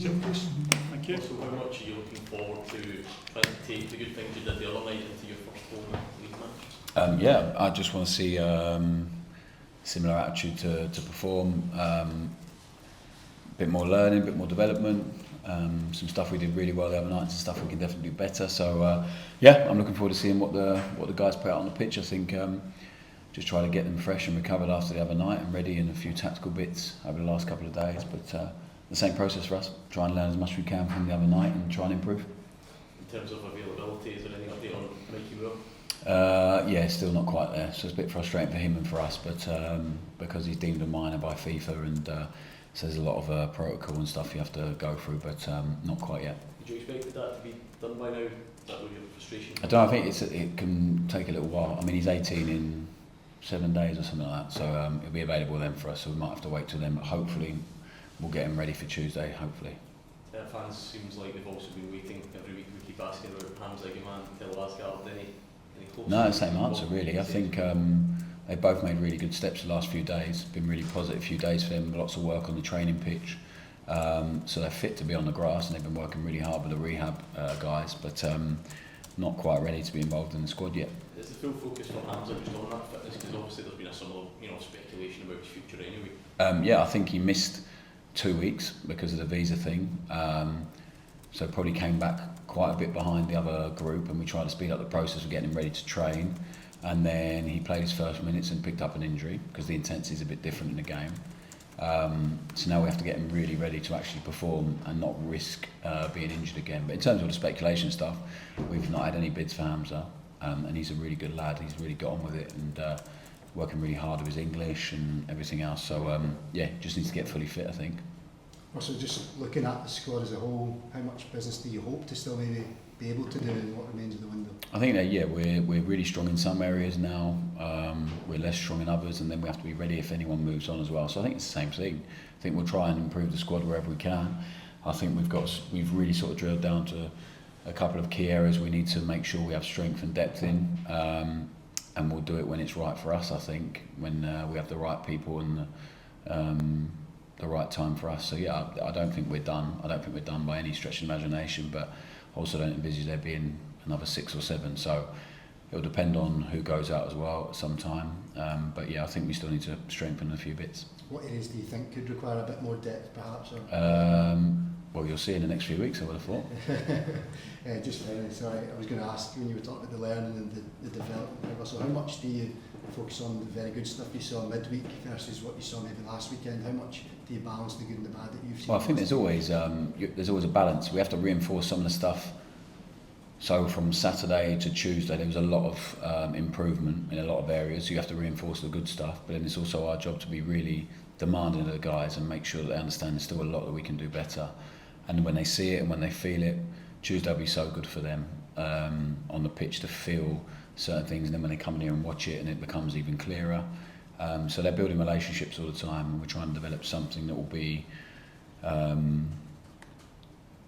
Thank you. So how much are you looking forward to trying to take the good things you did the other night into your first home league match? Yeah, I just want to see similar attitude to perform, a bit more learning, a bit more development, some stuff we did really well the other night, some stuff we can definitely do better. So yeah, I'm looking forward to seeing what the guys put out on the pitch. I think just try to get them fresh and recovered after the other night and ready in a few tactical bits over the last couple of days. But the same process for us, try and learn as much as we can from the other night and try and improve. In terms of availability, is there any update on Mikey? Yeah, still not quite there, so it's a bit frustrating for him and for us, but because he's deemed a minor by FIFA and so there's a lot of protocol and stuff you have to go through, but not quite yet. Did you expect that to be done by now? That would be a frustration? I don't know, I think it can take a little while. I mean, he's 18 in 7 days or something like that, so it'll be available then for us, so we might have to wait till then, but hopefully we'll get him ready for Tuesday, hopefully. Fans seems like they've also been waiting. Every week we keep asking about Hamza Igamane, Thelo Aasgaard, any close? No, same answer really. I think they both made really good steps the last few days. Been really positive few days for them. Lots of work on the training pitch, so they're fit to be on the grass, and they've been working really hard with the rehab guys, but not quite ready to be involved in the squad yet. Is the full focus for Hamza just on that fitness? Because obviously there's been a similar, speculation about his future anyway. Yeah, I think he missed 2 weeks because of the visa thing, so probably came back quite a bit behind the other group, and we tried to speed up the process of getting him ready to train, and then he played his first minutes and picked up an injury because the intensity is a bit different in the game. So now we have to get him really ready to actually perform and not risk being injured again. But in terms of the speculation stuff, we've not had any bids for Hamza, and he's a really good lad. He's really got on with it and working really hard with his English and everything else. So yeah, just needs to get fully fit, I think. Also, just looking at the squad as a whole, how much business do you hope to still maybe be able to do in what remains of the window? I think that, yeah, we're really strong in some areas now, we're less strong in others, and then we have to be ready if anyone moves on as well. So I think it's the same thing. I think we'll try and improve the squad wherever we can. I think we've really sort of drilled down to a couple of key areas we need to make sure we have strength and depth in, and we'll do it when it's right for us, I think, when we have the right people and the right time for us. So yeah, I don't think we're done. I don't think we're done by any stretch of imagination, but also don't envisage there being another 6 or 7. So it'll depend on who goes out as well at some time. But yeah, I think we still need to strengthen a few bits. What areas do you think could require a bit more depth, perhaps? Or? Well, you'll see in the next few weeks, I would have thought. Just finally, sorry, I was going to ask, when you were talking about the learning and the development, so how much do you focus on the very good stuff you saw midweek versus what you saw maybe last weekend? How much do you balance the good and the bad that you've seen? Well, I think there's always a balance. We have to reinforce some of the stuff. So from Saturday to Tuesday, there was a lot of improvement in a lot of areas. So you have to reinforce the good stuff, but then it's also our job to be really demanding of the guys and make sure that they understand there's still a lot that we can do better. And when they see it and when they feel it, Tuesday will be so good for them on the pitch to feel certain things, and then when they come in here and watch it, and it becomes even clearer. So they're building relationships all the time, and we're trying to develop something that will be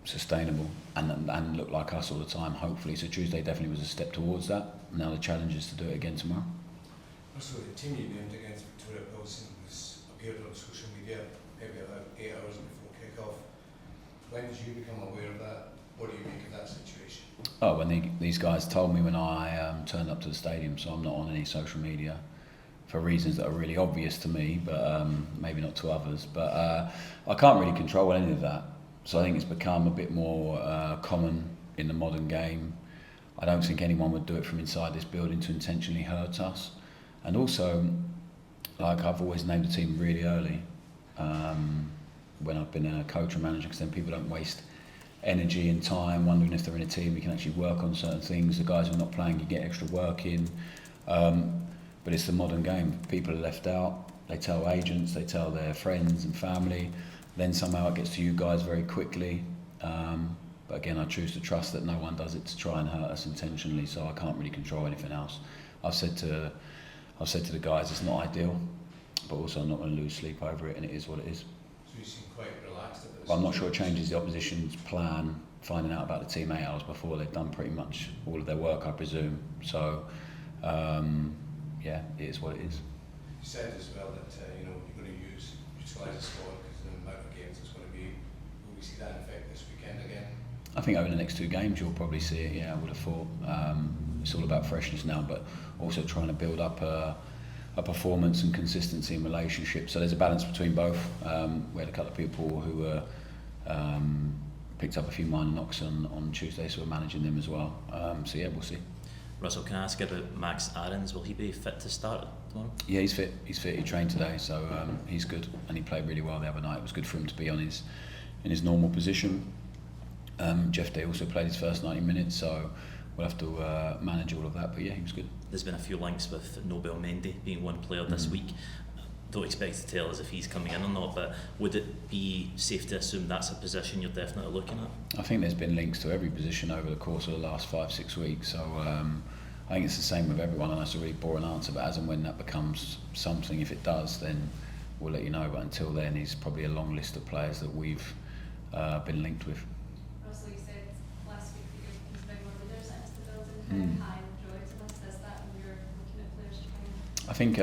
sustainable and look like us all the time, hopefully. So Tuesday definitely was a step towards that. Now the challenge is to do it again tomorrow. Also, the team you named against Victoria Pilsen appeared on social media maybe about 8 hours before kick-off. When did you become aware of that? What do you make of that situation? Oh, when these guys told me when I turned up to the stadium, so I'm not on any social media for reasons that are really obvious to me, but maybe not to others. But I can't really control any of that. So I think it's become a bit more common in the modern game. I don't think anyone would do it from inside this building to intentionally hurt us. And also, like, I've always named the team really early when I've been a coach or manager, because then people don't waste energy and time wondering if they're in a team we can actually work on certain things. The guys who are not playing, you get extra work in. But it's the modern game. People are left out. They tell agents, they tell their friends and family. Then somehow it gets to you guys very quickly. But again, I choose to trust that no one does it to try and hurt us intentionally, so I can't really control anything else. I've said to the guys it's not ideal, but also I'm not going to lose sleep over it, and it is what it is. So you seem quite relaxed about this. Well, I'm not sure it changes the opposition's plan, finding out about the team 8 hours before. They've done pretty much all of their work, I presume. So, yeah, it is what it is. You said as well that you're going to utilise the squad because the amount of games it's going to be. Will we see see that effect this weekend again? I think over the next 2 games you'll probably see it, yeah, I would have thought. It's all about freshness now, but also trying to build up a performance and consistency in relationships. So there's a balance between both. We had a couple of people who were picked up a few minor knocks on Tuesday, so we're managing them as well. So yeah, we'll see. Russell, can I ask about Max Aarons? Will he be fit to start tomorrow? Yeah, he's fit. He trained today, so he's good, and he played really well the other night. It was good for him to be on in his normal position. Jeff Day also played his first 90 minutes, so we'll have to manage all of that. But yeah, he was good. There's been a few links with Nobel Mendy being one player this week. Don't expect to tell us if he's coming in or not, but would it be safe to assume that's a position you're definitely looking at? I think there's been links to every position over the course of the last 5-6 weeks, so I think it's the same with everyone, and that's a really boring answer, but as and when that becomes something, if it does, then we'll let you know. But until then, it's probably a long list of players that we've been linked with. Russell, you said last week that you're looking to bring more leaders into the building. How high on the priority list is that when you're looking at players to bring in? I think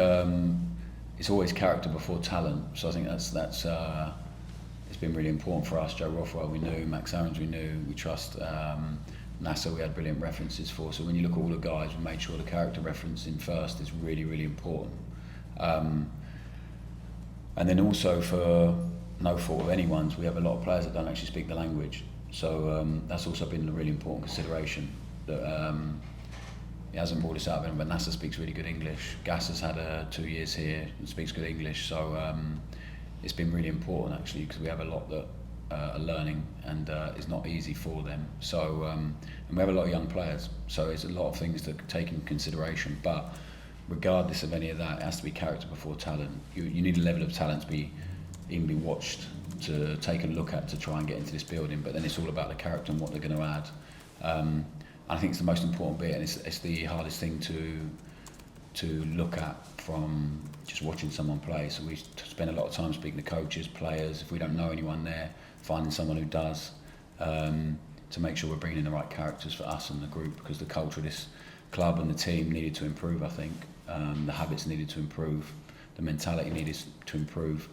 it's always character before talent, so I think that's it's been really important for us. Joe Rothwell we knew, Max Aarons we knew, we trust. Nasser we had brilliant references for, so when you look at all the guys, we made sure the character reference in first is really, really important. And then also, for no fault of anyone's, we have a lot of players that don't actually speak the language, so that's also been a really important consideration. That he hasn't brought this out of him, but Nasser speaks really good English. Gas has had 2 years here and speaks good English, so it's been really important actually, because we have a lot that are learning, and it's not easy for them. So and we have a lot of young players, so it's a lot of things to take in consideration. But regardless of any of that, it has to be character before talent. You need a level of talent to be watched, to take a look at, to try and get into this building. But then it's all about the character and what they're going to add. I think it's the most important bit, and it's the hardest thing to look at from just watching someone play. So we spend a lot of time speaking to coaches, players. If we don't know anyone there, finding someone who does, to make sure we're bringing in the right characters for us and the group, because the culture of this club and the team needed to improve, I think. The habits needed to improve, the mentality needed to improve,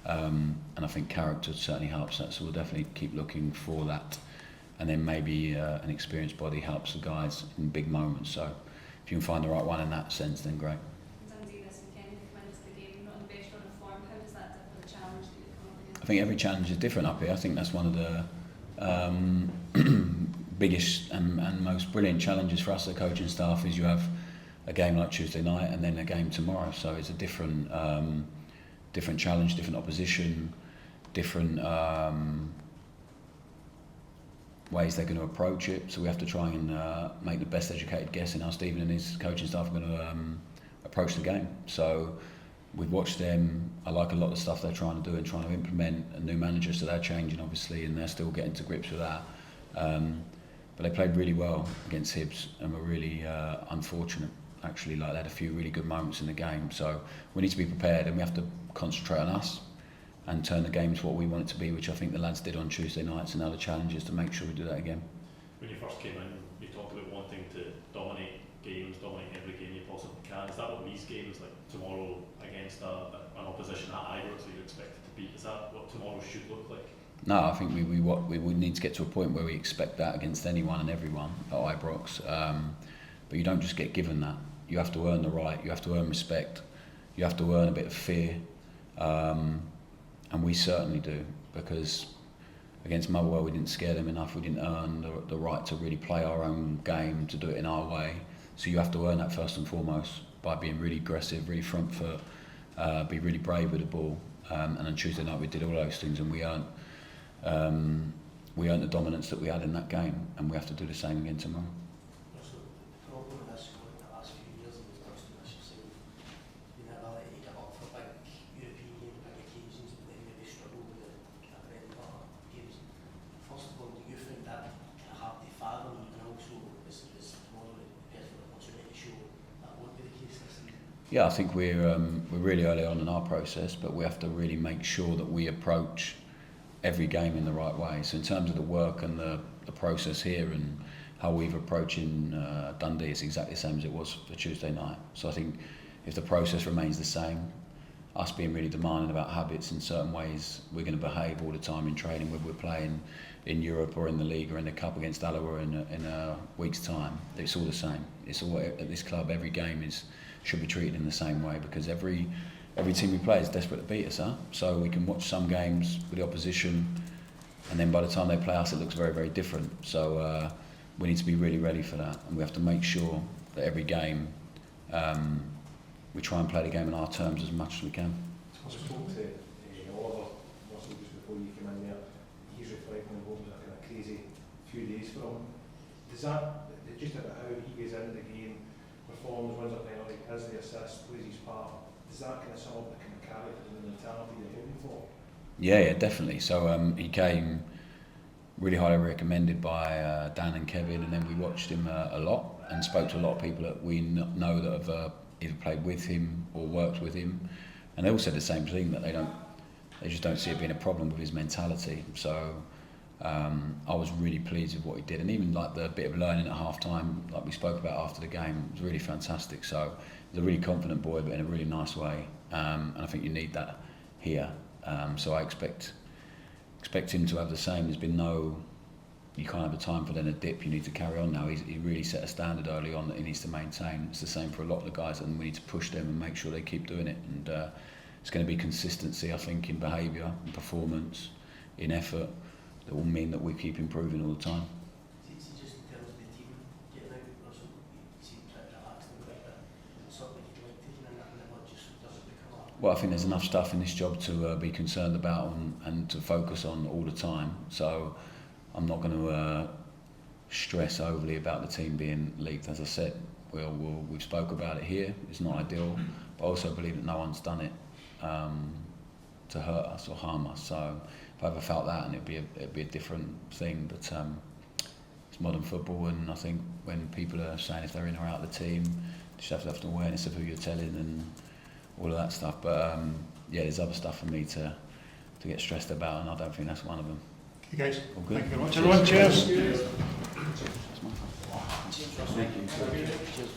and I think character certainly helps that, so we'll definitely keep looking for that. And then maybe an experienced body helps the guys in big moments, so if you can find the right one in that sense, then great. Dundee this weekend, if you went into the game not in the best run of form, how does that differ the challenge that you come up against? I think every challenge is different up here. I think that's one of the biggest and most brilliant challenges for us, the coaching staff, is you have a game like Tuesday night and then a game tomorrow. So it's a different challenge, different opposition, different ways they're going to approach it. So we have to try and make the best educated guess in how Stephen and his coaching staff are going to approach the game. So we've watched them. I like a lot of the stuff they're trying to do and trying to implement. A new manager, so they're changing obviously, and they're still getting to grips with that. But they played really well against Hibs and were really unfortunate actually. Like, they had a few really good moments in the game. So we need to be prepared, and we have to concentrate on us and turn the game to what we want it to be, which I think the lads did on Tuesday nights, and now the challenge is to make sure we do that again. When you first came in, you talked about wanting to dominate games, dominate every game you possibly can. Is that what these games, like tomorrow against an opposition at Ibrox that you're expected to beat, is that what tomorrow should look like? No, I think we need to get to a point where we expect that against anyone and everyone at Ibrox. But you don't just get given that. You have to earn the right, you have to earn respect, you have to earn a bit of fear. And we certainly do, because against Motherwell we didn't scare them enough, we didn't earn the right to really play our own game, to do it in our way. So you have to earn that first and foremost by being really aggressive, really front foot, be really brave with the ball. And on Tuesday night we did all those things, and we earned the dominance that we had in that game, and we have to do the same again tomorrow. So the problem with this in the last few years, and we've touched on this yourself, been the ability to get up for big European games, big occasions, but then maybe struggle with the kind of bread and butter games. First of all, do you find that kind of hard to fathom, and also is tomorrow the perfect opportunity to show that won't be the case this season? Yeah, I think we're really early on in our process, but we have to really make sure that we approach every game in the right way. So in terms of the work and the process here and how we've approaching Dundee, it's exactly the same as it was for Tuesday night. So I think if the process remains the same, us being really demanding about habits in certain ways we're going to behave all the time in training, whether we're playing in Europe or in the league or in the cup against Alloa in a week's time. It's all the same. It's all at this club. Every game should be treated in the same way, because every team we play is desperate to beat us, so we can watch some games with the opposition, and then by the time they play us it looks very, very different. So we need to be really ready for that, and we have to make sure that every game we try and play the game in our terms as much as we can. I spoke to Oliver Russell just before you came in there. He's reflecting on what was a kind of crazy few days for him. Does that, just about how he goes into the game, performs, wins a penalty, has the assist, plays his part, does that kind of sum up the kind of character and the mentality you're looking for? Yeah, definitely. So he came really highly recommended by Dan and Kevin, and then we watched him a lot and spoke to a lot of people that we know that have either played with him or worked with him, and they all said the same thing, that they just don't see it being a problem with his mentality. So I was really pleased with what he did, and even like the bit of learning at half time, like we spoke about after the game, was really fantastic. So he's a really confident boy, but in a really nice way, and I think you need that here. So I expect him to have the same. There's been you can't have a time for then a dip. You need to carry on now. He really set a standard early on that he needs to maintain. It's the same for a lot of the guys, and we need to push them and make sure they keep doing it. And it's going to be consistency, I think, in behaviour, in performance, in effort, that will mean that we keep improving all the time. Is it just in terms of the team getting out, Russell? You seem pretty relaxed and quite a sort of like you'd like taking in that, and it just doesn't become a... Well, I think there's enough stuff in this job to be concerned about and to focus on all the time. So I'm not going to stress overly about the team being leaked. As I said, we've spoke about it here. It's not ideal, but I also believe that no one's done it to hurt us or harm us. So if I ever felt that, and it'd be a different thing. But it's modern football, and I think when people are saying if they're in or out of the team, you just have to have an awareness of who you're telling and all of that stuff. But yeah, there's other stuff for me to get stressed about, and I don't think that's one of them. Okay, guys. All good. Thank you very much. Everyone, cheers. Thank you. Cheers.